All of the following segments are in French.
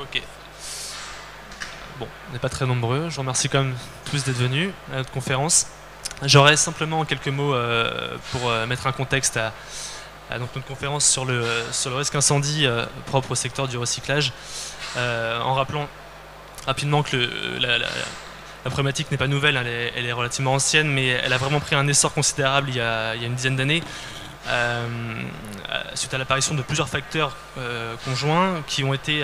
Ok. Bon, on n'est pas très nombreux. Je vous remercie quand même tous d'être venus à notre conférence. J'aurais simplement quelques mots pour mettre un contexte à donc notre conférence sur le risque incendie propre au secteur du recyclage, en rappelant rapidement que la problématique n'est pas nouvelle, elle est relativement ancienne, mais elle a vraiment pris un essor considérable il y a une dizaine d'années, suite à l'apparition de plusieurs facteurs conjoints qui ont été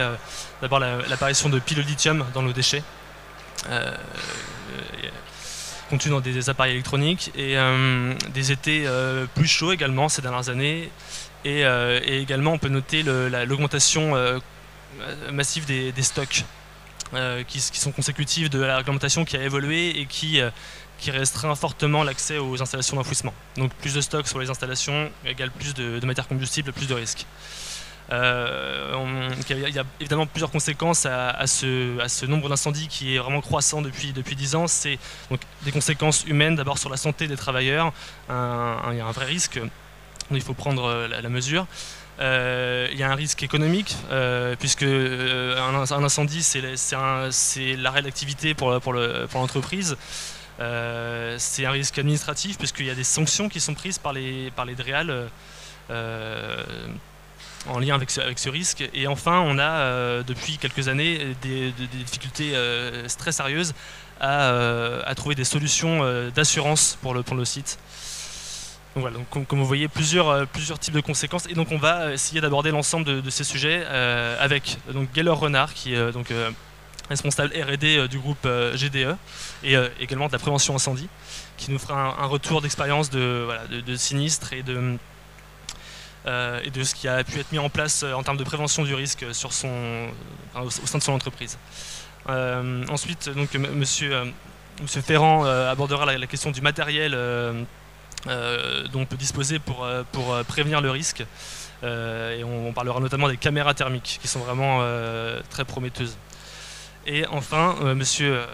d'abord l'apparition de piles de lithium dans nos déchets, contenus dans des appareils électroniques, et des étés plus chauds également ces dernières années, et également on peut noter l'augmentation massive des stocks qui sont consécutives de la réglementation qui a évolué et qui restreint fortement l'accès aux installations d'enfouissement. Donc plus de stocks sur les installations égale plus de matières combustibles, plus de risques. Il y a évidemment plusieurs conséquences à ce nombre d'incendies qui est vraiment croissant depuis 10 ans. C'est donc des conséquences humaines, d'abord sur la santé des travailleurs. Il y a un vrai risque dont il faut prendre la mesure. Il y a un risque économique, puisque un incendie, c'est l'arrêt d'activité pour l'entreprise. C'est un risque administratif, puisqu'il y a des sanctions qui sont prises par les DREAL en lien avec ce risque. Et enfin, on a depuis quelques années des difficultés très sérieuses à trouver des solutions d'assurance pour le site. Donc voilà, donc, comme vous voyez, plusieurs types de conséquences. Et donc on va essayer d'aborder l'ensemble de ces sujets avec donc Gaylor Renard, qui est responsable R&D du groupe GDE, et également de la prévention incendie, qui nous fera un retour d'expérience de sinistres et de ce qui a pu être mis en place en termes de prévention du risque au sein de son entreprise. Ensuite, donc, monsieur Ferrand abordera la question du matériel dont on peut disposer pour prévenir le risque. Et on parlera notamment des caméras thermiques, qui sont vraiment très prometteuses. Et enfin, monsieur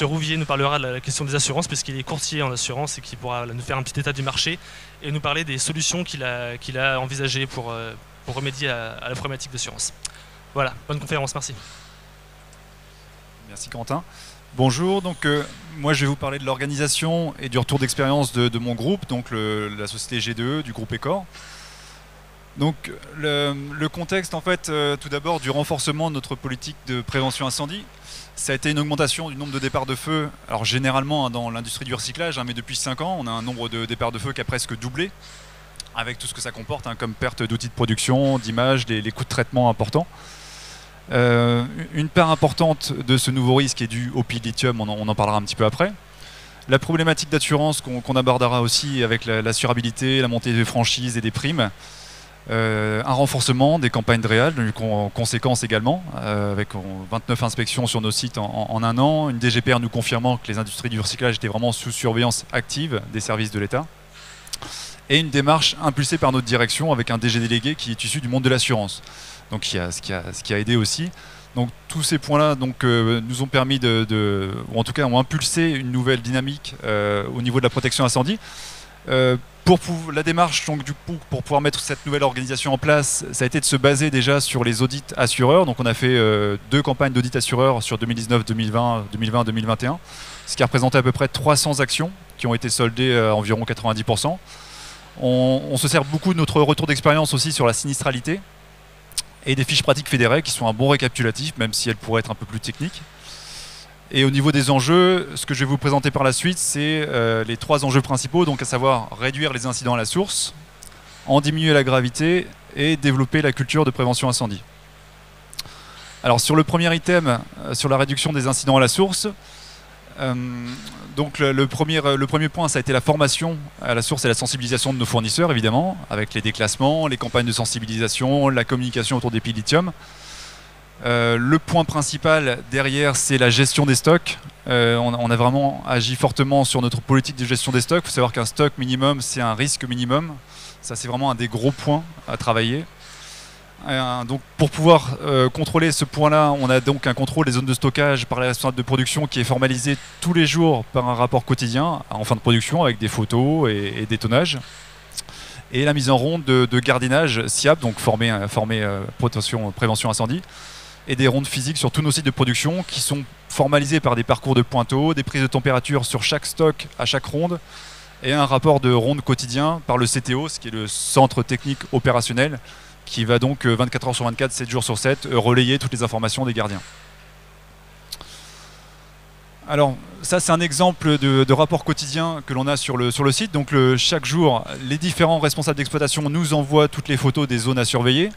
Rouvier nous parlera de la question des assurances, puisqu'il est courtier en assurance et qui pourra nous faire un petit état du marché et nous parler des solutions qu'il a envisagées pour remédier à la problématique d'assurance. Voilà, bonne conférence, merci. Merci Quentin. Bonjour, donc moi je vais vous parler de l'organisation et du retour d'expérience de mon groupe, donc la société GDE du groupe Ecor. Donc le contexte en fait, tout d'abord du renforcement de notre politique de prévention incendie. Ça a été une augmentation du nombre de départs de feu, alors généralement dans l'industrie du recyclage, mais depuis 5 ans on a un nombre de départs de feu qui a presque doublé, avec tout ce que ça comporte, comme perte d'outils de production, d'images, les coûts de traitement importants. Une part importante de ce nouveau risque est due au piles lithium, on en parlera un petit peu après. La problématique d'assurance qu'on abordera aussi avec l'assurabilité, la montée des franchises et des primes. Un renforcement des campagnes DREAL, en conséquence également, avec 29 inspections sur nos sites en un an, une DGPR nous confirmant que les industries du recyclage étaient vraiment sous surveillance active des services de l'État, et une démarche impulsée par notre direction avec un DG délégué qui est issu du monde de l'assurance, donc ce qui a aidé aussi. Donc tous ces points-là nous ont permis ou en tout cas ont impulsé une nouvelle dynamique au niveau de la protection incendie. La démarche, donc, du coup, pour pouvoir mettre cette nouvelle organisation en place, ça a été de se baser déjà sur les audits assureurs. Donc on a fait 2 campagnes d'audit assureurs sur 2019, 2020, 2021, ce qui a représenté à peu près 300 actions qui ont été soldées à environ 90%. On se sert beaucoup de notre retour d'expérience aussi sur la sinistralité et des fiches pratiques fédérées qui sont un bon récapitulatif, même si elles pourraient être un peu plus techniques. Et au niveau des enjeux, ce que je vais vous présenter par la suite, c'est les 3 enjeux principaux, donc à savoir réduire les incidents à la source, en diminuer la gravité et développer la culture de prévention incendie. Alors sur le premier item, sur la réduction des incidents à la source, donc le premier point, ça a été la formation à la source et la sensibilisation de nos fournisseurs, évidemment, avec les déclassements, les campagnes de sensibilisation, la communication autour des piles lithium. Le point principal derrière, c'est la gestion des stocks. On a vraiment agi fortement sur notre politique de gestion des stocks. Il faut savoir qu'un stock minimum, c'est un risque minimum. Ça, c'est vraiment un des gros points à travailler. Donc, pour pouvoir contrôler ce point-là, on a donc un contrôle des zones de stockage par les responsables de production qui est formalisé tous les jours par un rapport quotidien en fin de production avec des photos et des tonnages. Et la mise en ronde de gardiennage SIAP, donc formé prévention incendie, et des rondes physiques sur tous nos sites de production qui sont formalisés par des parcours de pointeau, des prises de température sur chaque stock à chaque ronde et un rapport de ronde quotidien par le CTO, ce qui est le centre technique opérationnel, qui va donc 24 heures sur 24, 7 jours sur 7, relayer toutes les informations des gardiens. Alors ça c'est un exemple de rapport quotidien que l'on a sur le site. Donc chaque jour, les différents responsables d'exploitation nous envoient toutes les photos des zones à surveiller,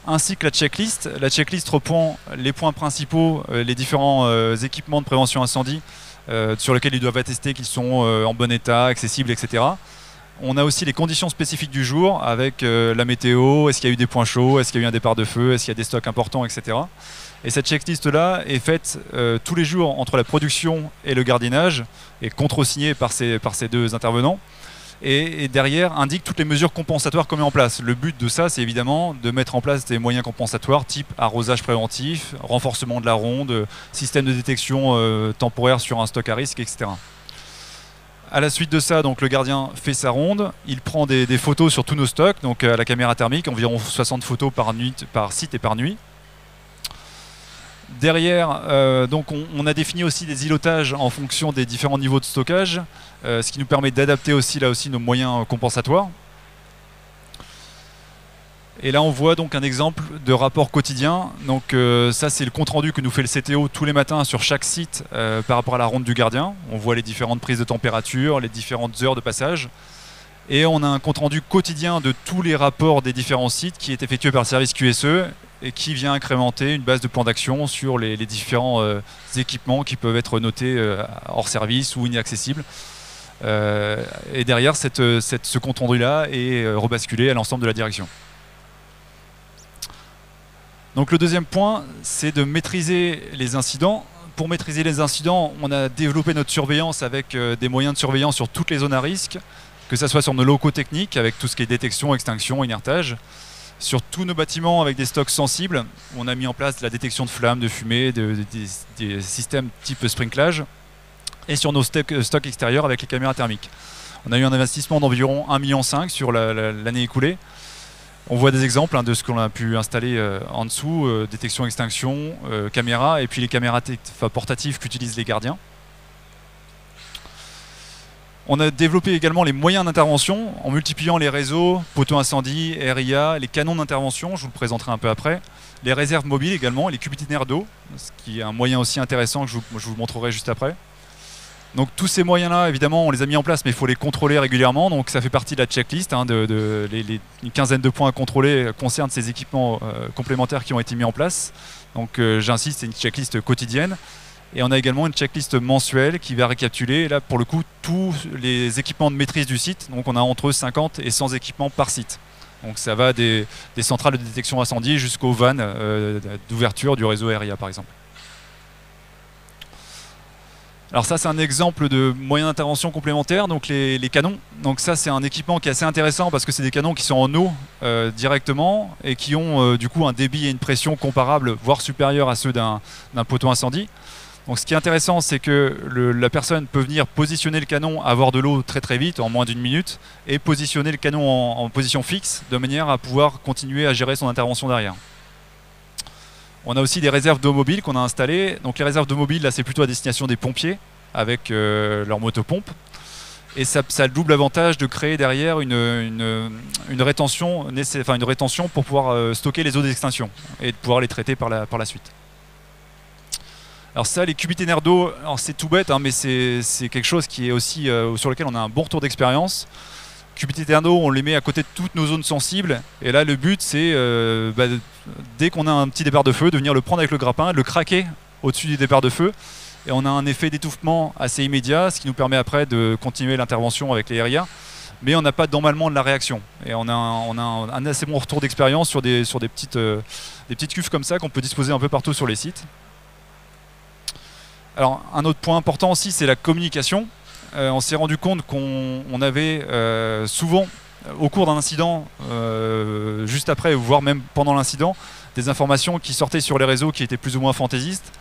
ainsi que la checklist. La checklist reprend les points principaux, les différents équipements de prévention incendie sur lesquels ils doivent attester qu'ils sont en bon état, accessibles, etc. On a aussi les conditions spécifiques du jour avec la météo, est-ce qu'il y a eu des points chauds, est-ce qu'il y a eu un départ de feu, est-ce qu'il y a des stocks importants, etc. Et cette checklist-là est faite tous les jours entre la production et le gardiennage, et contre-signée par ces deux intervenants. Et derrière, indique toutes les mesures compensatoires qu'on met en place. Le but de ça, c'est évidemment de mettre en place des moyens compensatoires type arrosage préventif, renforcement de la ronde, système de détection temporaire sur un stock à risque, etc. À la suite de ça, donc, le gardien fait sa ronde, il prend des photos sur tous nos stocks, donc à la caméra thermique, environ 60 photos par site et par nuit. Derrière, donc on a défini aussi des îlotages en fonction des différents niveaux de stockage, ce qui nous permet d'adapter aussi là aussi nos moyens compensatoires. Et là on voit donc un exemple de rapport quotidien. Donc ça c'est le compte rendu que nous fait le CTO tous les matins sur chaque site par rapport à la ronde du gardien. On voit les différentes prises de température, les différentes heures de passage. Et on a un compte rendu quotidien de tous les rapports des différents sites qui est effectué par le service QSE et qui vient incrémenter une base de plan d'action sur les différents équipements qui peuvent être notés hors service ou inaccessibles. Et derrière, ce compte rendu-là est rebasculé à l'ensemble de la direction. Donc le deuxième point, c'est de maîtriser les incidents. Pour maîtriser les incidents, on a développé notre surveillance avec des moyens de surveillance sur toutes les zones à risque, que ce soit sur nos locaux techniques, avec tout ce qui est détection, extinction, inertage, sur tous nos bâtiments avec des stocks sensibles. On a mis en place de la détection de flammes, de fumée, des systèmes type sprinklage, et sur nos stocks extérieurs avec les caméras thermiques. On a eu un investissement d'environ 1,5 million sur l'année écoulée. On voit des exemples de ce qu'on a pu installer en dessous, détection, extinction, caméra, et puis les caméras portatives qu'utilisent les gardiens. On a développé également les moyens d'intervention en multipliant les réseaux, poteaux incendie, RIA, les canons d'intervention, je vous le présenterai un peu après, les réserves mobiles également, les cubitinaires d'eau, ce qui est un moyen aussi intéressant que je vous montrerai juste après. Donc tous ces moyens-là, évidemment, on les a mis en place, mais il faut les contrôler régulièrement. Donc ça fait partie de la checklist. Une quinzaine de points à contrôler concernent ces équipements complémentaires qui ont été mis en place. Donc j'insiste, c'est une checklist quotidienne. Et on a également une checklist mensuelle qui va récapituler, là pour le coup, tous les équipements de maîtrise du site. Donc on a entre 50 et 100 équipements par site. Donc ça va des centrales de détection incendie jusqu'aux vannes d'ouverture du réseau RIA par exemple. Alors ça c'est un exemple de moyen d'intervention complémentaire, donc les canons. Donc ça c'est un équipement qui est assez intéressant parce que c'est des canons qui sont en eau directement et qui ont du coup un débit et une pression comparables, voire supérieurs à ceux d'un poteau incendie. Donc ce qui est intéressant c'est que la personne peut venir positionner le canon, avoir de l'eau très très vite, en moins d'1 minute, et positionner le canon en position fixe de manière à pouvoir continuer à gérer son intervention derrière. On a aussi des réserves d'eau mobile qu'on a installées. Donc les réserves d'eau mobile, là c'est plutôt à destination des pompiers avec leur motopompe. Et ça a le double avantage de créer derrière une rétention pour pouvoir stocker les eaux d'extinction et de pouvoir les traiter par la suite. Alors ça, les cubitaires d'eau, c'est tout bête, mais c'est quelque chose qui est aussi sur lequel on a un bon retour d'expérience. Cubitaires d'eau, on les met à côté de toutes nos zones sensibles. Et là, le but, c'est dès qu'on a un petit départ de feu, de venir le prendre avec le grappin, de le craquer au-dessus du départ de feu. Et on a un effet d'étouffement assez immédiat, ce qui nous permet après de continuer l'intervention avec les RIA. Mais on n'a pas d'emballement de la réaction. Et on a un assez bon retour d'expérience sur des petites cuves comme ça qu'on peut disposer un peu partout sur les sites. Alors, un autre point important aussi, c'est la communication. On s'est rendu compte qu'on avait souvent, au cours d'un incident, juste après, voire même pendant l'incident, des informations qui sortaient sur les réseaux qui étaient plus ou moins fantaisistes.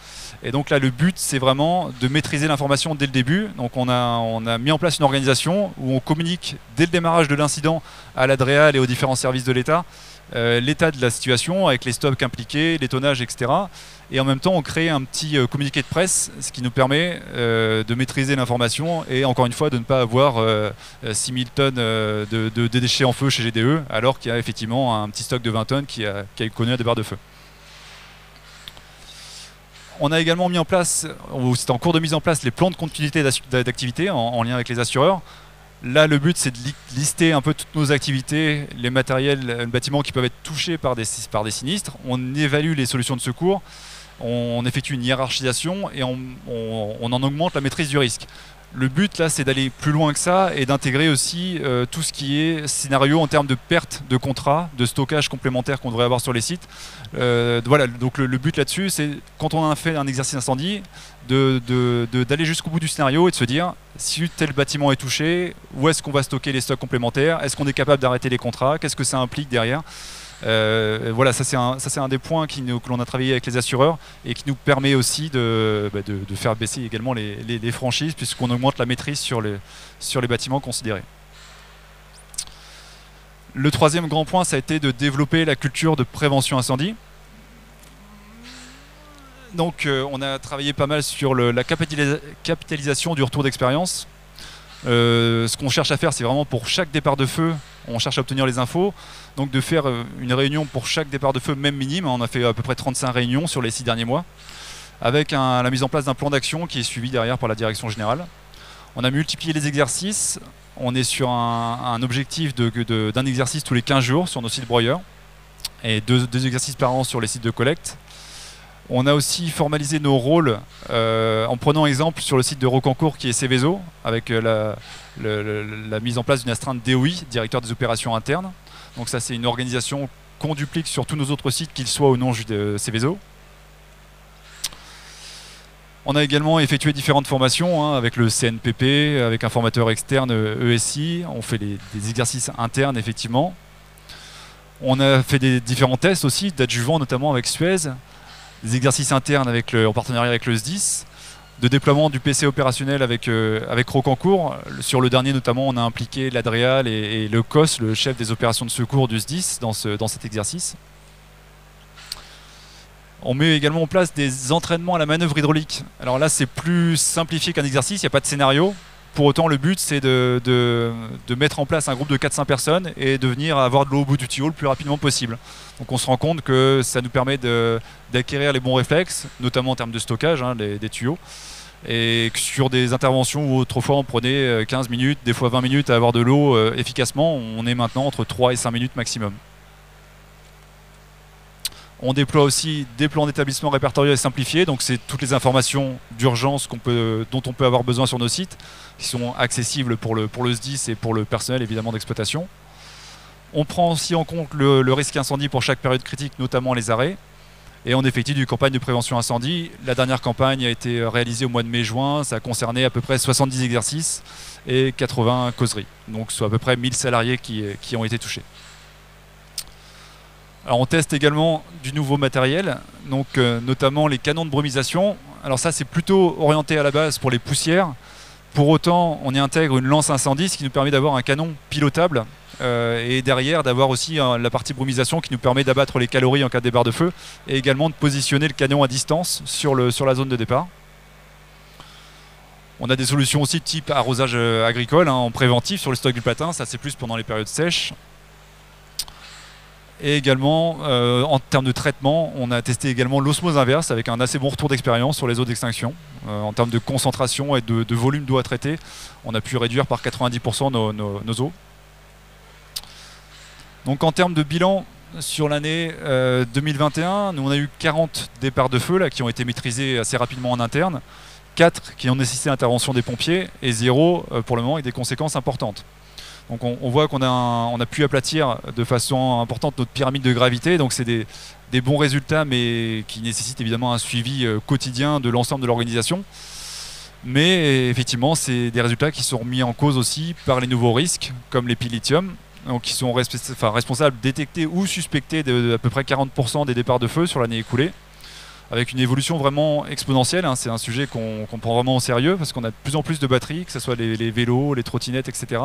Et donc là, le but, c'est vraiment de maîtriser l'information dès le début. Donc on a mis en place une organisation où on communique dès le démarrage de l'incident à l'ADREAL et aux différents services de l'État l'état de la situation avec les stocks impliqués, les tonnages, etc. Et en même temps, on crée un petit communiqué de presse, ce qui nous permet de maîtriser l'information et encore une fois de ne pas avoir 6000 tonnes de déchets en feu chez GDE, alors qu'il y a effectivement un petit stock de 20 tonnes qui a connu un départ de feu. On a également mis en place, c'est en cours de mise en place, les plans de continuité d'activité en lien avec les assureurs. Là, le but, c'est de lister un peu toutes nos activités, les matériels, les bâtiments qui peuvent être touchés par des sinistres. On évalue les solutions de secours, on effectue une hiérarchisation et on en augmente la maîtrise du risque. Le but, là, c'est d'aller plus loin que ça et d'intégrer aussi tout ce qui est scénario en termes de perte de contrats, de stockage complémentaire qu'on devrait avoir sur les sites. Voilà, donc le but là-dessus, c'est quand on a fait un exercice incendie, d'aller jusqu'au bout du scénario et de se dire si tel bâtiment est touché, où est-ce qu'on va stocker les stocks complémentaires, est-ce qu'on est capable d'arrêter les contrats, qu'est-ce que ça implique derrière. Voilà, ça c'est un des points que l'on a travaillé avec les assureurs et qui nous permet aussi de faire baisser également les franchises puisqu'on augmente la maîtrise sur les bâtiments considérés. Le troisième grand point, ça a été de développer la culture de prévention incendie. Donc on a travaillé pas mal sur la capitalisation du retour d'expérience. Ce qu'on cherche à faire, c'est vraiment pour chaque départ de feu, on cherche à obtenir les infos. Donc de faire une réunion pour chaque départ de feu, même minime. On a fait à peu près 35 réunions sur les 6 derniers mois, avec la mise en place d'un plan d'action qui est suivi derrière par la direction générale. On a multiplié les exercices. On est sur un objectif d'un exercice tous les 15 jours sur nos sites broyeurs et deux exercices par an sur les sites de collecte. On a aussi formalisé nos rôles en prenant exemple sur le site de Rocancourt qui est Céveso, avec la mise en place d'une astreinte DOI, directeur des opérations internes. Donc ça, c'est une organisation qu'on duplique sur tous nos autres sites, qu'ils soient ou non de Céveso. On a également effectué différentes formations avec le CNPP, avec un formateur externe ESI. On fait des exercices internes, effectivement. On a fait des différents tests aussi, d'adjuvants, notamment avec Suez. Des exercices internes en partenariat avec le SDIS. De déploiement du PC opérationnel avec Rocancourt. Sur le dernier, notamment, on a impliqué l'Adréal et le COS, le chef des opérations de secours du SDIS, dans cet exercice. On met également en place des entraînements à la manœuvre hydraulique. Alors là, c'est plus simplifié qu'un exercice, il n'y a pas de scénario. Pour autant, le but, c'est de mettre en place un groupe de 4-5 personnes et de venir avoir de l'eau au bout du tuyau le plus rapidement possible. Donc on se rend compte que ça nous permet d'acquérir les bons réflexes, notamment en termes de stockage des tuyaux. Et que sur des interventions où autrefois on prenait 15 minutes, des fois 20 minutes à avoir de l'eau efficacement, on est maintenant entre 3 et 5 minutes maximum. On déploie aussi des plans d'établissement répertoriés et simplifiés, donc c'est toutes les informations d'urgence dont on peut avoir besoin sur nos sites, qui sont accessibles pour le SDIS et pour le personnel évidemment d'exploitation. On prend aussi en compte le risque incendie pour chaque période critique, notamment les arrêts, et on effectue une campagne de prévention incendie. La dernière campagne a été réalisée au mois de mai-juin, ça a concerné à peu près 70 exercices et 80 causeries, donc soit à peu près 1000 salariés qui ont été touchés. Alors on teste également du nouveau matériel, donc notamment les canons de brumisation. Alors ça, c'est plutôt orienté à la base pour les poussières. Pour autant, on y intègre une lance incendie, ce qui nous permet d'avoir un canon pilotable et derrière d'avoir aussi la partie brumisation qui nous permet d'abattre les calories en cas de départ de feu et également de positionner le canon à distance sur la zone de départ. On a des solutions aussi de type arrosage agricole en préventif sur le stock du platin, ça c'est plus pendant les périodes sèches. Et également, en termes de traitement, on a testé également l'osmose inverse avec un assez bon retour d'expérience sur les eaux d'extinction. En termes de concentration et de volume d'eau à traiter, on a pu réduire par 90% nos eaux. Donc en termes de bilan, sur l'année 2021, nous on a eu 40 départs de feu qui ont été maîtrisés assez rapidement en interne, 4 qui ont nécessité l'intervention des pompiers et 0 pour le moment avec des conséquences importantes. Donc on voit qu'on a pu aplatir de façon importante notre pyramide de gravité, donc c'est des bons résultats mais qui nécessitent évidemment un suivi quotidien de l'ensemble de l'organisation. Mais effectivement c'est des résultats qui sont remis en cause aussi par les nouveaux risques comme l'épilithium, donc qui sont responsables, détectés ou suspectés d'à peu près 40% des départs de feu sur l'année écoulée, avec une évolution vraiment exponentielle. C'est un sujet qu'on prend vraiment au sérieux parce qu'on a de plus en plus de batteries, que ce soit les vélos, les trottinettes, etc.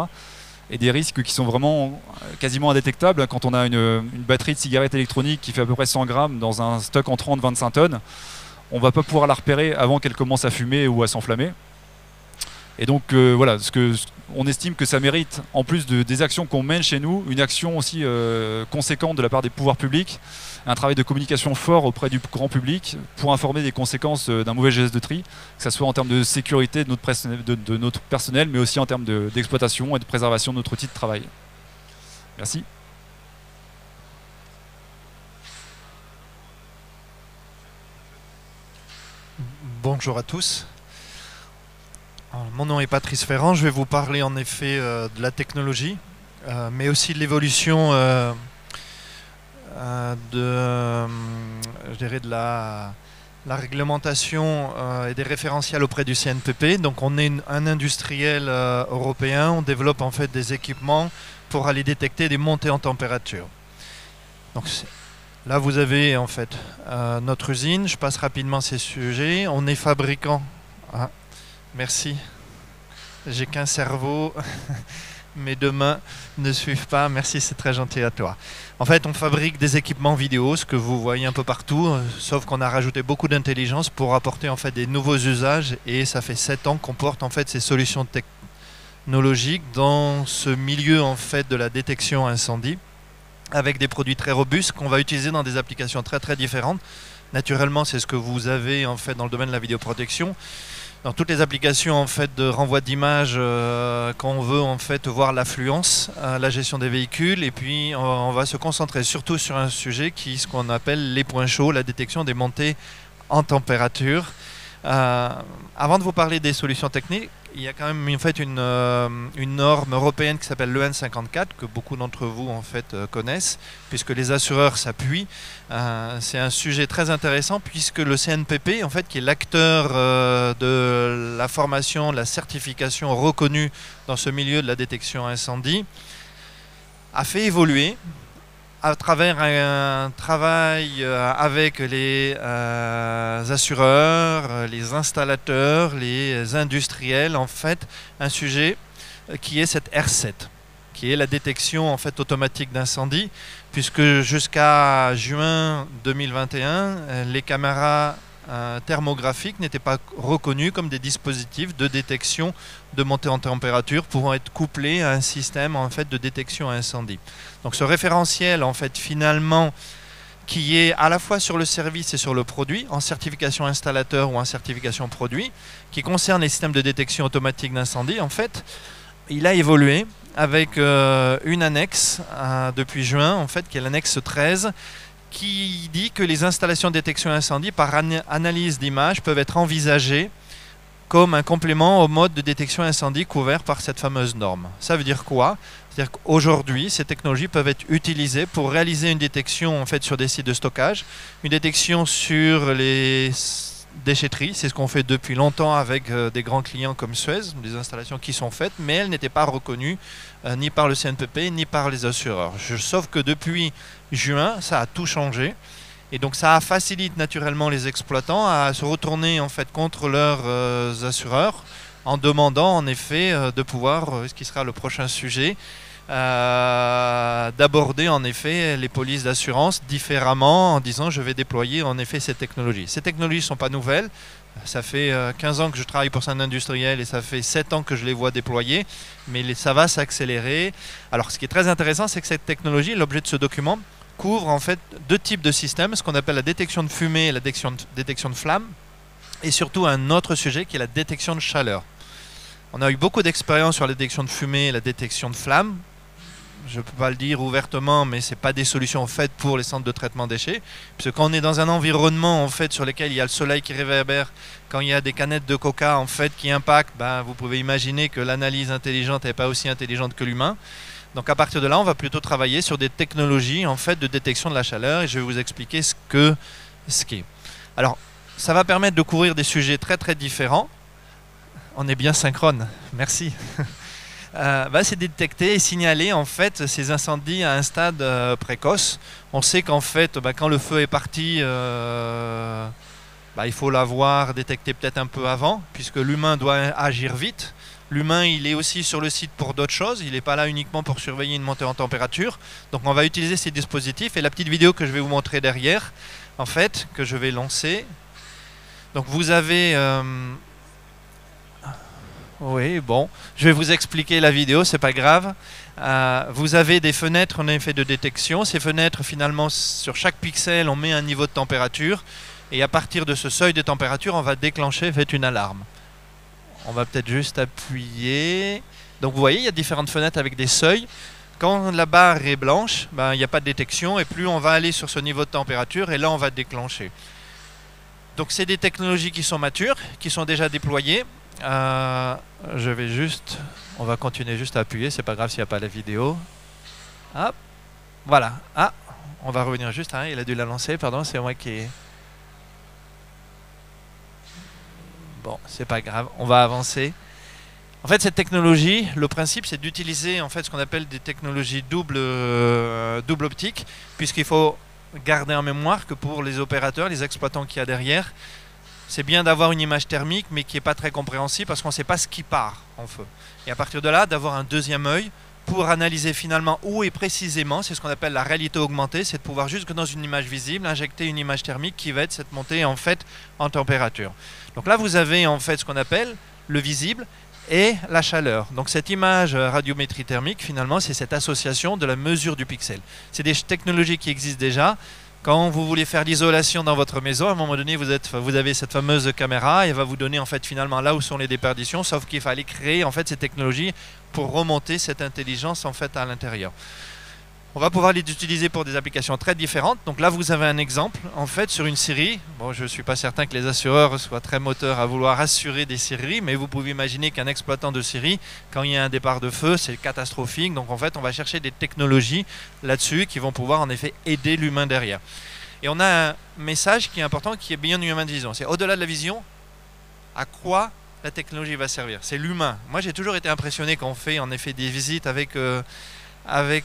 et des risques qui sont vraiment quasiment indétectables. Quand on a une batterie de cigarette électronique qui fait à peu près 100 grammes dans un stock en 30-25 tonnes, on ne va pas pouvoir la repérer avant qu'elle commence à fumer ou à s'enflammer. Et donc voilà, on estime que ça mérite, en plus des actions qu'on mène chez nous, une action aussi conséquente de la part des pouvoirs publics, un travail de communication fort auprès du grand public pour informer des conséquences d'un mauvais geste de tri, que ce soit en termes de sécurité de notre personnel, mais aussi en termes d'exploitation et de préservation de notre outil de travail. Merci. Bonjour à tous. Alors, mon nom est Patrice Ferrand, je vais vous parler en effet de la technologie, mais aussi de l'évolution je dirais de la réglementation et des référentiels auprès du CNPP. Donc on est un industriel européen, on développe en fait des équipements pour aller détecter des montées en température. Donc là vous avez en fait notre usine, je passe rapidement ces sujets. On est fabricant. Ah, merci. J'ai qu'un cerveau. Mes deux mains ne suivent pas. Merci, c'est très gentil à toi. En fait, on fabrique des équipements vidéo, ce que vous voyez un peu partout, sauf qu'on a rajouté beaucoup d'intelligence pour apporter en fait des nouveaux usages. Et ça fait 7 ans qu'on porte en fait ces solutions technologiques dans ce milieu en fait de la détection incendie, avec des produits très robustes qu'on va utiliser dans des applications très très différentes. Naturellement, c'est ce que vous avez en fait dans le domaine de la vidéoprotection. Dans toutes les applications en fait de renvoi d'images, quand on veut en fait voir l'affluence, la gestion des véhicules, et puis on va se concentrer surtout sur un sujet qui est ce qu'on appelle les points chauds, la détection des montées en température. Avant de vous parler des solutions techniques, il y a quand même en fait une norme européenne qui s'appelle l'EN 54 que beaucoup d'entre vous en fait connaissent, puisque les assureurs s'appuient. C'est un sujet très intéressant puisque le CNPP en fait qui est l'acteur de la formation, de la certification reconnue dans ce milieu de la détection incendie, a fait évoluer à travers un travail avec les assureurs, les installateurs, les industriels, en fait, un sujet qui est cette R7, qui est la détection en fait automatique d'incendie, puisque jusqu'à juin 2021, les caméras thermographiques n'étaient pas reconnues comme des dispositifs de détection de montée en température pouvant être couplés à un système en fait de détection à incendie. Donc ce référentiel en fait finalement qui est à la fois sur le service et sur le produit, en certification installateur ou en certification produit, qui concerne les systèmes de détection automatique d'incendie, en fait, il a évolué avec une annexe depuis juin, en fait, qui est l'annexe 13, qui dit que les installations de détection incendie par analyse d'image peuvent être envisagées comme un complément au mode de détection incendie couvert par cette fameuse norme. Ça veut dire quoi? C'est-à-dire qu'aujourd'hui, ces technologies peuvent être utilisées pour réaliser une détection en fait, sur des sites de stockage, une détection sur les déchetteries, c'est ce qu'on fait depuis longtemps avec des grands clients comme Suez, des installations qui sont faites, mais elles n'étaient pas reconnues ni par le CNPP ni par les assureurs. Sauf que depuis juin, ça a tout changé. Et donc ça facilite naturellement les exploitants à se retourner en fait contre leurs assureurs en demandant en effet de pouvoir, ce qui sera le prochain sujet, d'aborder en effet les polices d'assurance différemment en disant je vais déployer en effet ces technologies. Ces technologies ne sont pas nouvelles. Ça fait 15 ans que je travaille pour un industriel et ça fait 7 ans que je les vois déployer, mais ça va s'accélérer. Alors ce qui est très intéressant, c'est que cette technologie, l'objet de ce document, couvre en fait deux types de systèmes, ce qu'on appelle la détection de fumée et la détection de flamme, et surtout un autre sujet qui est la détection de chaleur. On a eu beaucoup d'expérience sur la détection de fumée et la détection de flamme. Je ne peux pas le dire ouvertement, mais ce n'est pas des solutions faites pour les centres de traitement déchets. Puisque quand on est dans un environnement en fait, sur lequel il y a le soleil qui réverbère, quand il y a des canettes de coca en fait, qui impactent, ben, vous pouvez imaginer que l'analyse intelligente n'est pas aussi intelligente que l'humain. Donc à partir de là, on va plutôt travailler sur des technologies en fait, de détection de la chaleur et je vais vous expliquer ce qu'est. Alors, ça va permettre de couvrir des sujets très très différents. On est bien synchrone, merci. C'est détecter et signaler en fait ces incendies à un stade précoce. On sait qu'en fait, quand le feu est parti bah, il faut l'avoir détecté peut-être un peu avant, puisque l'humain doit agir vite. L'humain, il est aussi sur le site pour d'autres choses. Il n'est pas là uniquement pour surveiller une montée en température. Donc on va utiliser ces dispositifs. Et la petite vidéo que je vais vous montrer derrière, en fait, que je vais lancer. Donc vous avez... Oui, bon, je vais vous expliquer la vidéo, c'est pas grave. Vous avez des fenêtres en effet de détection. Ces fenêtres, finalement, sur chaque pixel, on met un niveau de température. Et à partir de ce seuil de température, on va déclencher une alarme. On va peut-être juste appuyer. Donc vous voyez, il y a différentes fenêtres avec des seuils. Quand la barre est blanche, ben, il n'y a pas de détection. Et plus on va aller sur ce niveau de température, et là, on va déclencher. Donc c'est des technologies qui sont matures, qui sont déjà déployées. Je vais juste... On va continuer juste à appuyer, c'est pas grave s'il n'y a pas la vidéo. Hop, voilà. Ah, on va revenir juste. Hein, il a dû la lancer, pardon, c'est moi qui... Bon, c'est pas grave, on va avancer. En fait, cette technologie, le principe, c'est d'utiliser en fait ce qu'on appelle des technologies double optique, puisqu'il faut garder en mémoire que pour les opérateurs, les exploitants qu'il y a derrière, c'est bien d'avoir une image thermique, mais qui n'est pas très compréhensible parce qu'on ne sait pas ce qui part en feu. Et à partir de là, d'avoir un deuxième œil pour analyser finalement où est précisément, c'est ce qu'on appelle la réalité augmentée, c'est de pouvoir juste dans une image visible injecter une image thermique qui va être cette montée en fait en température. Donc là, vous avez en fait ce qu'on appelle le visible et la chaleur. Donc cette image radiométrie thermique, finalement, c'est cette association de la mesure du pixel. C'est des technologies qui existent déjà. Quand vous voulez faire l'isolation dans votre maison, à un moment donné, vous avez cette fameuse caméra et elle va vous donner en fait finalement là où sont les déperditions, sauf qu'il fallait créer en fait ces technologies pour remonter cette intelligence en fait à l'intérieur. On va pouvoir les utiliser pour des applications très différentes. Donc là, vous avez un exemple en fait sur une scierie. Bon, je ne suis pas certain que les assureurs soient très moteurs à vouloir assurer des scieries, mais vous pouvez imaginer qu'un exploitant de scierie, quand il y a un départ de feu, c'est catastrophique. Donc en fait, on va chercher des technologies là-dessus qui vont pouvoir en effet aider l'humain derrière. Et on a un message qui est important, qui est Beyond Human Vision. C'est au-delà de la vision, à quoi la technologie va servir. C'est l'humain. Moi, j'ai toujours été impressionné quand on fait en effet des visites avec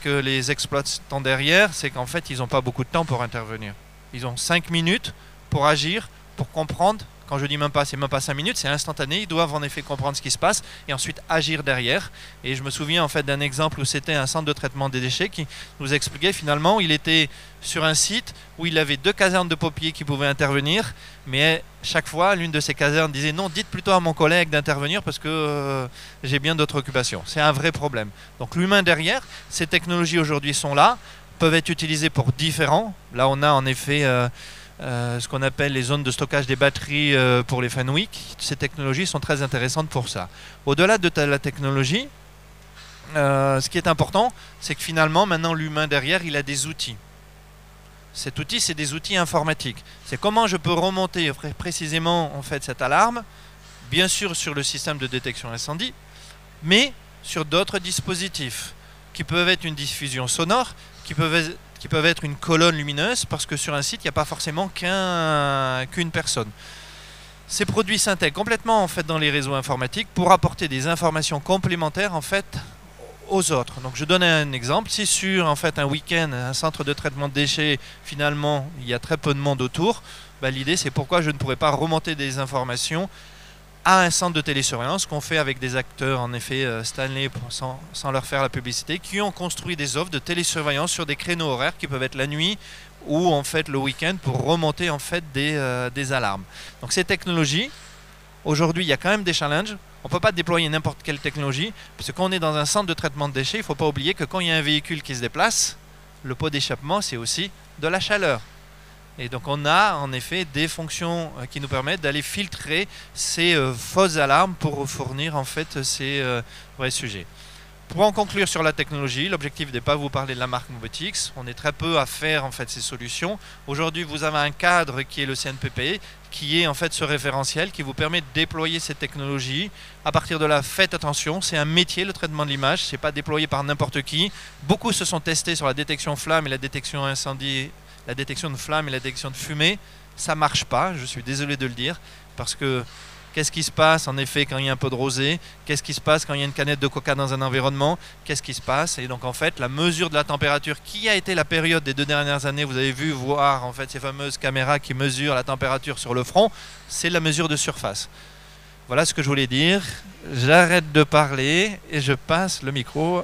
les exploitants derrière, c'est qu'en fait, ils n'ont pas beaucoup de temps pour intervenir. Ils ont 5 minutes pour agir, pour comprendre. Quand je dis même pas, c'est même pas 5 minutes, c'est instantané. Ils doivent en effet comprendre ce qui se passe et ensuite agir derrière. Et je me souviens en fait d'un exemple où c'était un centre de traitement des déchets qui nous expliquait finalement, il était sur un site où il avait 2 casernes de pompiers qui pouvaient intervenir, mais chaque fois, l'une de ces casernes disait non, dites plutôt à mon collègue d'intervenir parce que j'ai bien d'autres occupations. C'est un vrai problème. Donc l'humain derrière, ces technologies aujourd'hui sont là, peuvent être utilisées pour différents. Là, on a en effet ce qu'on appelle les zones de stockage des batteries pour les Fenwick. Ces technologies sont très intéressantes pour ça. Au-delà de la technologie, ce qui est important, c'est que finalement, maintenant, l'humain derrière, il a des outils. Cet outil, c'est des outils informatiques. C'est comment je peux remonter précisément en fait, cette alarme, bien sûr sur le système de détection incendie, mais sur d'autres dispositifs qui peuvent être une diffusion sonore, qui peuvent être une colonne lumineuse, parce que sur un site, il n'y a pas forcément qu'une personne. Ces produits s'intègrent complètement en fait, dans les réseaux informatiques pour apporter des informations complémentaires en fait, aux autres. Donc je donne un exemple. Si sur en fait, un week-end, un centre de traitement de déchets, finalement, il y a très peu de monde autour, bah, l'idée c'est pourquoi je ne pourrais pas remonter des informations à un centre de télésurveillance qu'on fait avec des acteurs, en effet, Stanley, sans leur faire la publicité, qui ont construit des offres de télésurveillance sur des créneaux horaires qui peuvent être la nuit ou en fait le week-end pour remonter en fait des alarmes. Donc ces technologies, aujourd'hui, il y a quand même des challenges. On ne peut pas déployer n'importe quelle technologie, parce que quand on est dans un centre de traitement de déchets, il ne faut pas oublier que quand il y a un véhicule qui se déplace, le pot d'échappement, c'est aussi de la chaleur. Et donc on a en effet des fonctions qui nous permettent d'aller filtrer ces fausses alarmes pour fournir en fait ces vrais sujets. Pour en conclure sur la technologie, l'objectif n'est pas de vous parler de la marque Mobotix. On est très peu à faire en fait ces solutions. Aujourd'hui, vous avez un cadre qui est le CNPP, qui est en fait ce référentiel qui vous permet de déployer ces technologies. À partir de là, faites attention, c'est un métier le traitement de l'image, c'est pas déployé par n'importe qui. Beaucoup se sont testés sur la détection flamme et la détection incendie, la détection de flamme et la détection de fumée. Ça marche pas, je suis désolé de le dire, parce que Qu'est-ce qui se passe en effet quand il y a un peu de rosée? Qu'est-ce qui se passe quand il y a une canette de coca dans un environnement? Qu'est-ce qui se passe? Et donc en fait la mesure de la température qui a été la période des 2 dernières années, vous avez vu voir en fait ces fameuses caméras qui mesurent la température sur le front, c'est la mesure de surface. Voilà ce que je voulais dire. J'arrête de parler et je passe le micro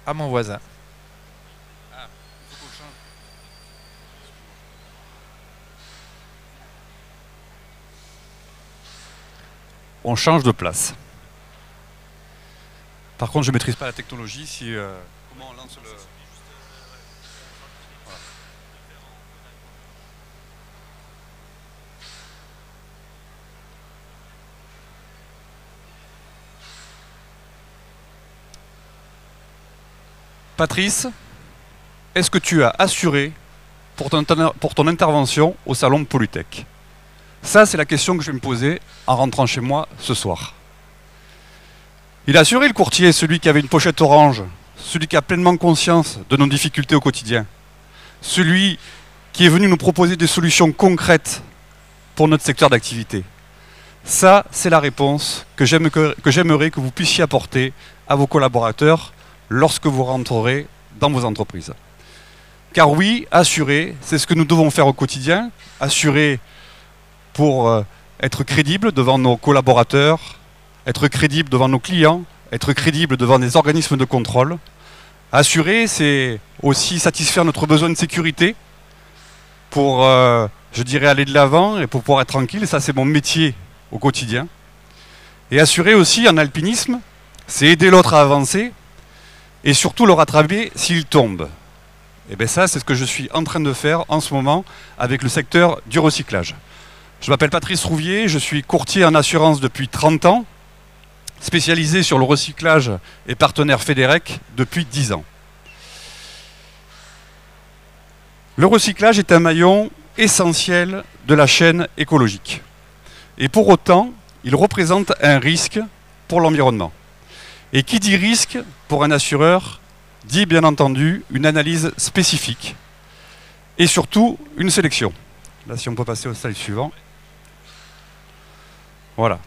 à mon voisin. On change de place. Par contre, je ne maîtrise pas la technologie. Comment on lance le... Voilà. Patrice, est-ce que tu as assuré pour ton intervention au salon Polytech? Ça, c'est la question que je vais me poser en rentrant chez moi ce soir. Il a assuré, le courtier, celui qui avait une pochette orange, celui qui a pleinement conscience de nos difficultés au quotidien, celui qui est venu nous proposer des solutions concrètes pour notre secteur d'activité. Ça, c'est la réponse que j'aimerais que vous puissiez apporter à vos collaborateurs lorsque vous rentrerez dans vos entreprises. Car oui, assurer, c'est ce que nous devons faire au quotidien, assurer pour être crédible devant nos collaborateurs, être crédible devant nos clients, être crédible devant des organismes de contrôle. Assurer, c'est aussi satisfaire notre besoin de sécurité pour, je dirais, aller de l'avant et pour pouvoir être tranquille. Ça, c'est mon métier au quotidien. Et assurer aussi, en alpinisme, c'est aider l'autre à avancer et surtout le rattraper s'il tombe. Et bien ça, c'est ce que je suis en train de faire en ce moment avec le secteur du recyclage. Je m'appelle Patrice Rouvier, je suis courtier en assurance depuis 30 ans, spécialisé sur le recyclage et partenaire Fédérec depuis 10 ans. Le recyclage est un maillon essentiel de la chaîne écologique. Et pour autant, il représente un risque pour l'environnement. Et qui dit risque pour un assureur dit bien entendu une analyse spécifique et surtout une sélection. Là, si on peut passer au slide suivant. Voilà.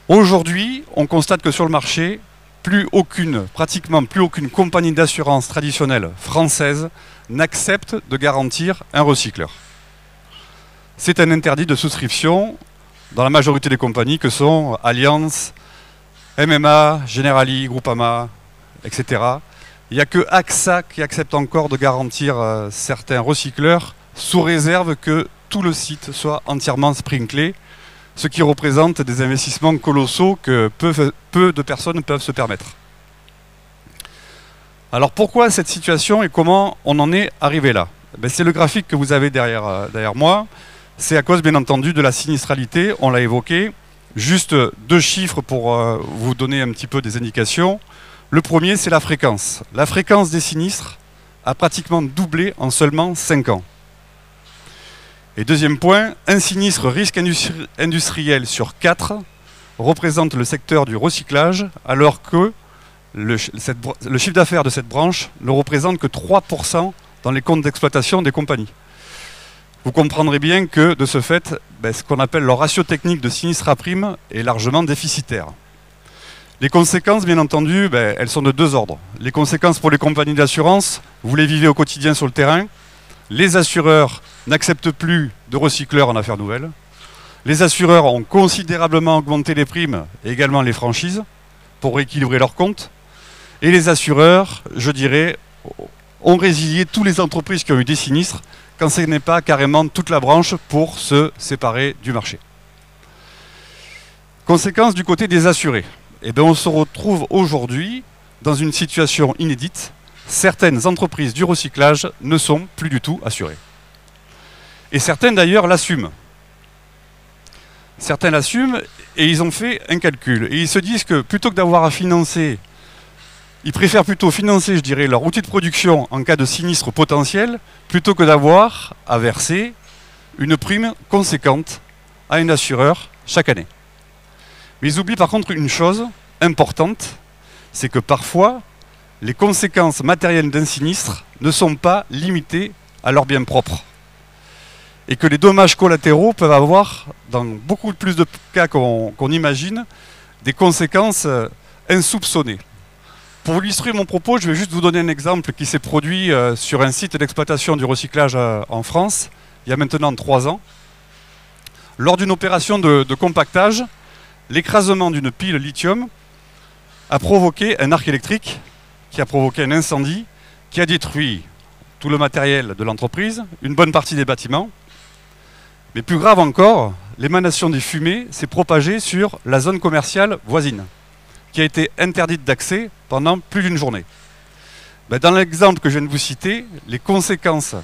Aujourd'hui, on constate que sur le marché, pratiquement plus aucune compagnie d'assurance traditionnelle française n'accepte de garantir un recycleur. C'est un interdit de souscription dans la majorité des compagnies que sont Allianz, MMA, Generali, Groupama, etc. Il n'y a que AXA qui accepte encore de garantir certains recycleurs sous réserve que tout le site soit entièrement sprinklé, ce qui représente des investissements colossaux que peu de personnes peuvent se permettre. Alors pourquoi cette situation et comment on en est arrivé là? C'est le graphique que vous avez derrière moi. C'est à cause bien entendu de la sinistralité, on l'a évoqué. Juste 2 chiffres pour vous donner un petit peu des indications. Le premier, c'est la fréquence. La fréquence des sinistres a pratiquement doublé en seulement 5 ans. Et deuxième point, un sinistre risque industriel sur 4 représente le secteur du recyclage, alors que le chiffre d'affaires de cette branche ne représente que 3% dans les comptes d'exploitation des compagnies. Vous comprendrez bien que, de ce fait, ce qu'on appelle leur ratio technique de sinistre à prime est largement déficitaire. Les conséquences, bien entendu, elles sont de 2 ordres. Les conséquences pour les compagnies d'assurance, vous les vivez au quotidien sur le terrain. Les assureurs n'acceptent plus de recycleurs en affaires nouvelles. Les assureurs ont considérablement augmenté les primes et également les franchises pour rééquilibrer leurs comptes. Et les assureurs, je dirais, ont résilié toutes les entreprises qui ont eu des sinistres quand ce n'est pas carrément toute la branche pour se séparer du marché. Conséquence du côté des assurés. On se retrouve aujourd'hui dans une situation inédite. Certaines entreprises du recyclage ne sont plus du tout assurées. Et certaines d'ailleurs l'assument. Certains l'assument et ils ont fait un calcul. Et ils se disent que plutôt que d'avoir à financer, ils préfèrent plutôt financer, je dirais, leur outil de production en cas de sinistre potentiel, plutôt que d'avoir à verser une prime conséquente à un assureur chaque année. Mais ils oublient par contre une chose importante, c'est que parfois, les conséquences matérielles d'un sinistre ne sont pas limitées à leurs biens propres. et que les dommages collatéraux peuvent avoir, dans beaucoup plus de cas qu'on imagine, des conséquences insoupçonnées. Pour illustrer mon propos, je vais juste vous donner un exemple qui s'est produit sur un site d'exploitation du recyclage en France, il y a maintenant 3 ans. Lors d'une opération de compactage, l'écrasement d'une pile lithium a provoqué un arc électrique qui a provoqué un incendie qui a détruit tout le matériel de l'entreprise, une bonne partie des bâtiments. Mais plus grave encore, l'émanation des fumées s'est propagée sur la zone commerciale voisine, qui a été interdite d'accès pendant plus d'une journée. Dans l'exemple que je viens de vous citer, les conséquences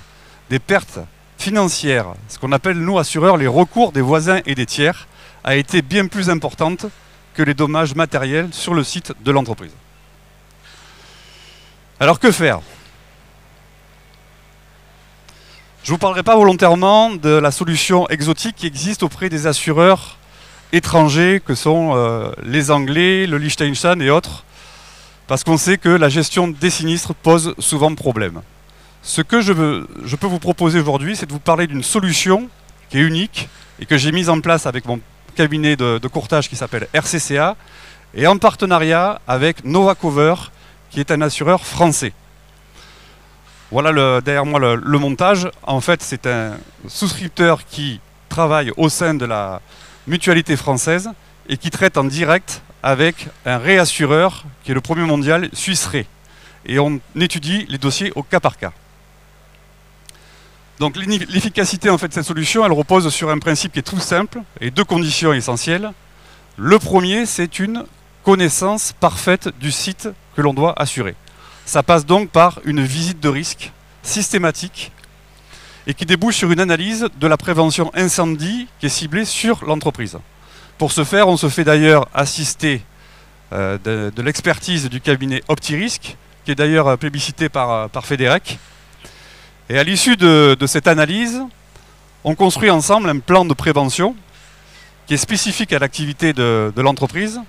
des pertes financières, ce qu'on appelle nous assureurs les recours des voisins et des tiers, a été bien plus importante que les dommages matériels sur le site de l'entreprise. Alors que faire ? Je ne vous parlerai pas volontairement de la solution exotique qui existe auprès des assureurs étrangers que sont les Anglais, le Liechtenstein et autres, parce qu'on sait que la gestion des sinistres pose souvent problème. Ce que je peux vous proposer aujourd'hui, c'est de vous parler d'une solution qui est unique et que j'ai mise en place avec mon cabinet de courtage qui s'appelle RCCA et en partenariat avec NovaCover, qui est un assureur français. Voilà derrière moi le montage. En fait, c'est un souscripteur qui travaille au sein de la mutualité française et qui traite en direct avec un réassureur qui est le premier mondial, Suisse Re. Et on étudie les dossiers au cas par cas. Donc l'efficacité en fait, de cette solution, elle repose sur un principe qui est tout simple et 2 conditions essentielles. Le premier, c'est une connaissance parfaite du site que l'on doit assurer. Ça passe donc par une visite de risque systématique et qui débouche sur une analyse de la prévention incendie qui est ciblée sur l'entreprise. Pour ce faire, on se fait d'ailleurs assister de l'expertise du cabinet OptiRisque, qui est d'ailleurs plébiscité par Federec. Et à l'issue de cette analyse, on construit ensemble un plan de prévention qui est spécifique à l'activité de l'entreprise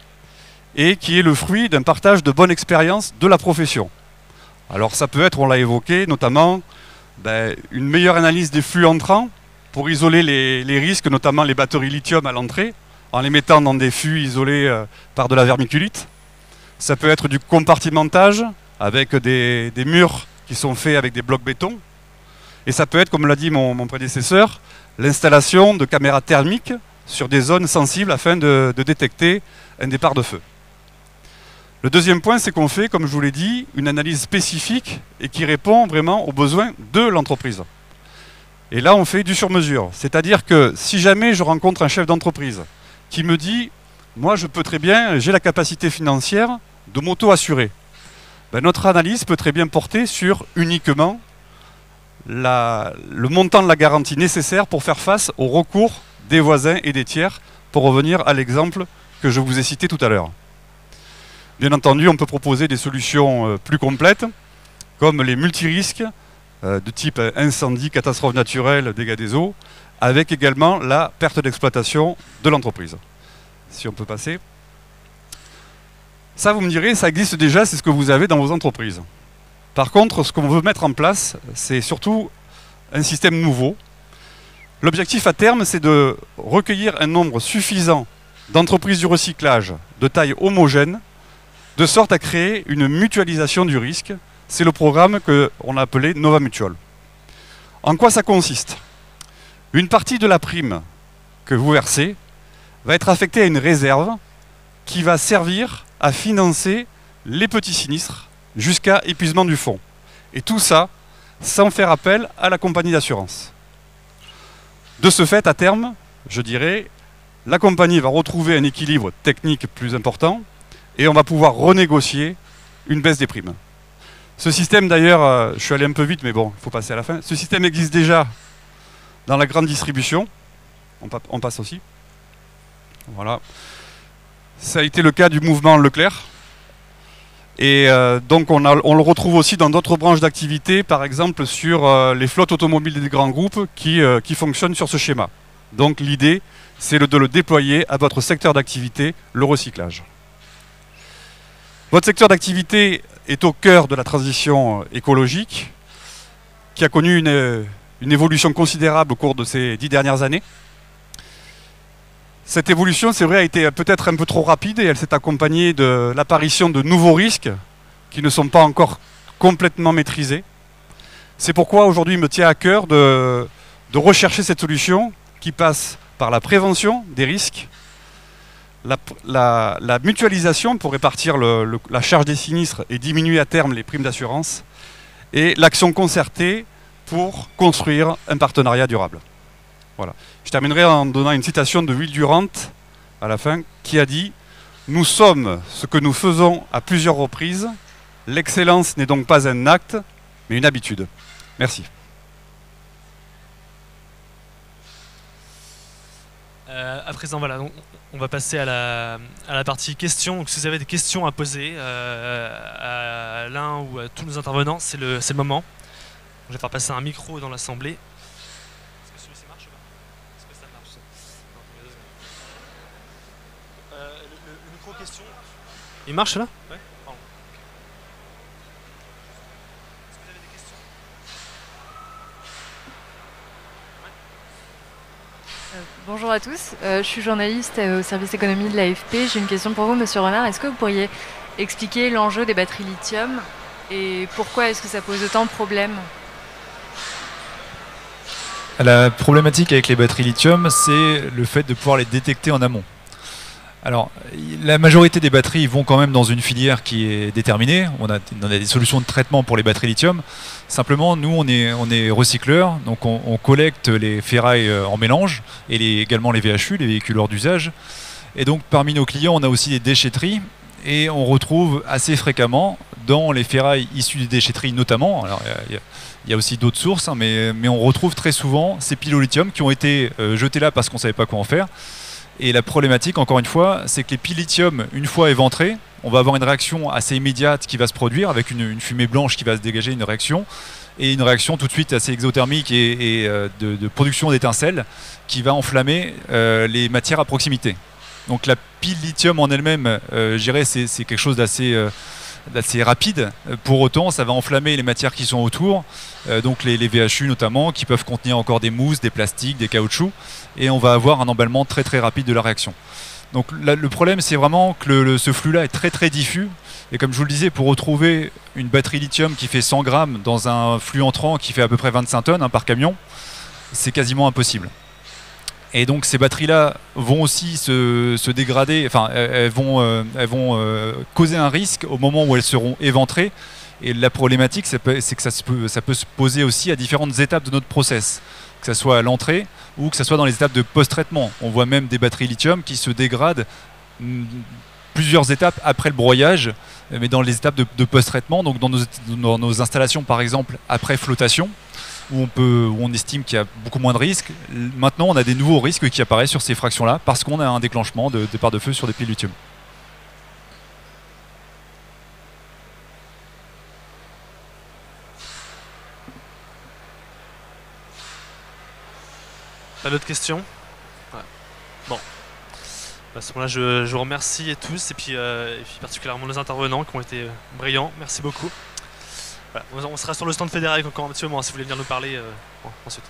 et qui est le fruit d'un partage de bonnes expériences de la profession. Alors ça peut être, on l'a évoqué, notamment une meilleure analyse des flux entrants pour isoler les risques, notamment les batteries lithium à l'entrée, en les mettant dans des fûts isolés par de la vermiculite. Ça peut être du compartimentage avec des murs qui sont faits avec des blocs béton. Et ça peut être, comme l'a dit mon prédécesseur, l'installation de caméras thermiques sur des zones sensibles afin de détecter un départ de feu. Le deuxième point, c'est qu'on fait, comme je vous l'ai dit, une analyse spécifique et qui répond vraiment aux besoins de l'entreprise. Et là, on fait du sur-mesure. C'est-à-dire que si jamais je rencontre un chef d'entreprise qui me dit « Moi, je peux très bien, j'ai la capacité financière de m'auto-assurer », notre analyse peut très bien porter sur uniquement le montant de la garantie nécessaire pour faire face au recours des voisins et des tiers, pour revenir à l'exemple que je vous ai cité tout à l'heure. Bien entendu, on peut proposer des solutions plus complètes, comme les multirisques de type incendie, catastrophe naturelle, dégâts des eaux, avec également la perte d'exploitation de l'entreprise. Si on peut passer. Ça, vous me direz, ça existe déjà, c'est ce que vous avez dans vos entreprises. Par contre, ce qu'on veut mettre en place, c'est surtout un système nouveau. L'objectif à terme, c'est de recueillir un nombre suffisant d'entreprises du recyclage de taille homogène, de sorte à créer une mutualisation du risque. C'est le programme qu'on a appelé Nova Mutual. En quoi ça consiste? Une partie de la prime que vous versez va être affectée à une réserve qui va servir à financer les petits sinistres jusqu'à épuisement du fonds. Et tout ça sans faire appel à la compagnie d'assurance. De ce fait, à terme, je dirais, la compagnie va retrouver un équilibre technique plus important et on va pouvoir renégocier une baisse des primes. Ce système d'ailleurs, je suis allé un peu vite mais bon, il faut passer à la fin. Ce système existe déjà dans la grande distribution. On passe aussi. Voilà. Ça a été le cas du mouvement Leclerc. Et donc on le retrouve aussi dans d'autres branches d'activité, par exemple sur les flottes automobiles des grands groupes qui fonctionnent sur ce schéma. Donc l'idée, c'est de le déployer à votre secteur d'activité, le recyclage. Votre secteur d'activité est au cœur de la transition écologique, qui a connu une évolution considérable au cours de ces 10 dernières années. Cette évolution, c'est vrai, a été peut-être un peu trop rapide et elle s'est accompagnée de l'apparition de nouveaux risques qui ne sont pas encore complètement maîtrisés. C'est pourquoi aujourd'hui il me tient à cœur de rechercher cette solution qui passe par la prévention des risques, la mutualisation pour répartir la charge des sinistres et diminuer à terme les primes d'assurance, et l'action concertée pour construire un partenariat durable. Voilà. Je terminerai en donnant une citation de Will Durant à la fin, qui a dit « Nous sommes ce que nous faisons à plusieurs reprises. L'excellence n'est donc pas un acte, mais une habitude. » Merci. À présent, voilà, on va passer à la partie questions. Donc, si vous avez des questions à poser à l'un ou à tous nos intervenants, c'est le moment. Je vais faire passer un micro dans l'assemblée. Est-ce que celui-ci marche ou pas? Est-ce que ça marche? Non, le micro question. Il marche là? Ouais. Pardon. Est-ce que vous avez des questions? Bonjour à tous, je suis journaliste au service économie de l'AFP. J'ai une question pour vous, Monsieur Renard. Est-ce que vous pourriez expliquer l'enjeu des batteries lithium et pourquoi est-ce que ça pose autant de problèmes? La problématique avec les batteries lithium, c'est le fait de pouvoir les détecter en amont. Alors, la majorité des batteries vont quand même dans une filière qui est déterminée. On a des solutions de traitement pour les batteries lithium. Simplement, nous, on est recycleurs, donc on collecte les ferrailles en mélange et également les VHU, les véhicules hors d'usage. Et donc, parmi nos clients, on a aussi des déchetteries et on retrouve assez fréquemment dans les ferrailles issues des déchetteries notamment. Alors, il y a aussi d'autres sources, hein, mais on retrouve très souvent ces piles au lithium qui ont été jetées là parce qu'on ne savait pas quoi en faire. Et la problématique, encore une fois, c'est que les piles lithium, une fois éventrées, on va avoir une réaction assez immédiate qui va se produire avec une fumée blanche qui va se dégager, une réaction, et une réaction tout de suite assez exothermique et de production d'étincelles qui va enflammer les matières à proximité. Donc la pile lithium en elle-même, je dirais, c'est quelque chose d'assez rapide. Pour autant, ça va enflammer les matières qui sont autour, donc les VHU notamment, qui peuvent contenir encore des mousses, des plastiques, des caoutchoucs, et on va avoir un emballement très très rapide de la réaction. Donc le problème, c'est vraiment que ce flux-là est très très diffus, et comme je vous le disais, pour retrouver une batterie lithium qui fait 100 grammes dans un flux entrant qui fait à peu près 25 tonnes par camion, c'est quasiment impossible. Et donc ces batteries-là vont aussi se dégrader, enfin elles vont causer un risque au moment où elles seront éventrées. Et la problématique, c'est que ça peut se poser aussi à différentes étapes de notre process, que ce soit à l'entrée ou que ce soit dans les étapes de post-traitement. On voit même des batteries lithium qui se dégradent plusieurs étapes après le broyage, mais dans les étapes de post-traitement, donc dans nos installations par exemple après flottation, où on estime qu'il y a beaucoup moins de risques. Maintenant, on a des nouveaux risques qui apparaissent sur ces fractions-là parce qu'on a un déclenchement de départ de feu sur des piles lithium. Pas d'autres questions? Ouais. Bon. À ce moment-là, je vous remercie tous et puis particulièrement nos intervenants qui ont été brillants. Merci beaucoup. Voilà. On sera sur le stand fédéral encore un petit moment si vous voulez venir nous parler ensuite.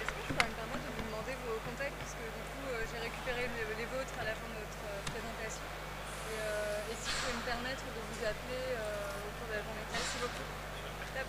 Est-ce que je peux me permettre de vous demander vos contacts, puisque du coup j'ai récupéré les vôtres à la fin de notre présentation. Et si je peux me permettre de vous appeler au cours de la journée. Merci beaucoup. Top.